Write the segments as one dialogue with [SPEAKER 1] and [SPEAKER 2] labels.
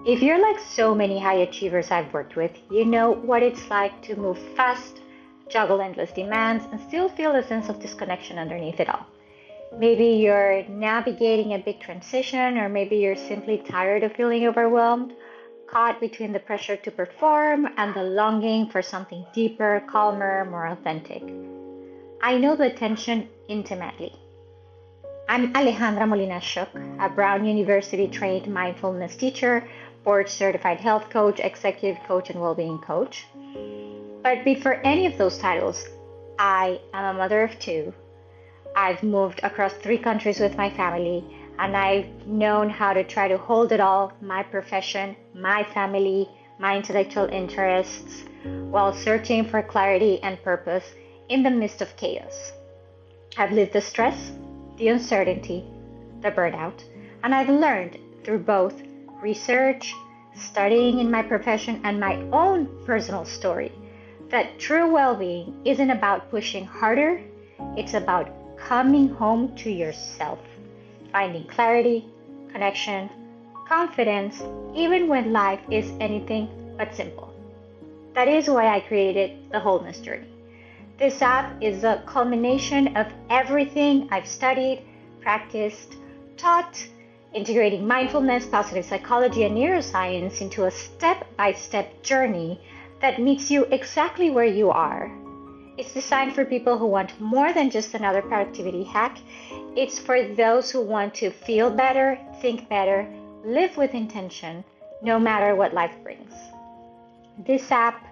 [SPEAKER 1] If you're like so many high achievers I've worked with, you know what it's like to move fast, juggle endless demands, and still feel a sense of disconnection underneath it all. Maybe you're navigating a big transition, or maybe you're simply tired of feeling overwhelmed, caught between the pressure to perform and the longing for something deeper, calmer, more authentic. I know the tension intimately. I'm Alejandra Molina Shuk, a Brown University trained mindfulness teacher, board certified health coach, executive coach, and well-being coach. But before any of those titles, I am a mother of two. I've moved across 3 countries with my family, and I've known how to try to hold it all, my profession, my family, my intellectual interests, while searching for clarity and purpose in the midst of chaos. I've lived the stress, the uncertainty, the burnout, and I've learned through both research, studying in my profession, and my own personal story that true well-being isn't about pushing harder, it's about coming home to yourself, finding clarity, connection, confidence, even when life is anything but simple. That is why I created the Wholeness Journey. This app is a culmination of everything I've studied, practiced, taught, integrating mindfulness, positive psychology, and neuroscience into a step-by-step journey that meets you exactly where you are. It's designed for people who want more than just another productivity hack. It's for those who want to feel better, think better, live with intention, no matter what life brings. This app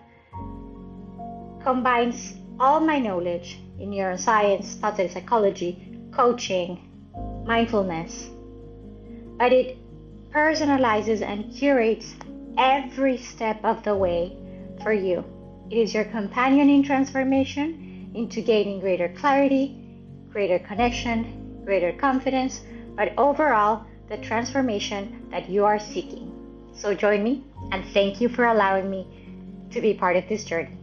[SPEAKER 1] combines all my knowledge in neuroscience, positive psychology, coaching, mindfulness, but it personalizes and curates every step of the way for you. It is your companion in transformation into gaining greater clarity, greater connection, greater confidence, but overall, the transformation that you are seeking. So join me, and thank you for allowing me to be part of this journey.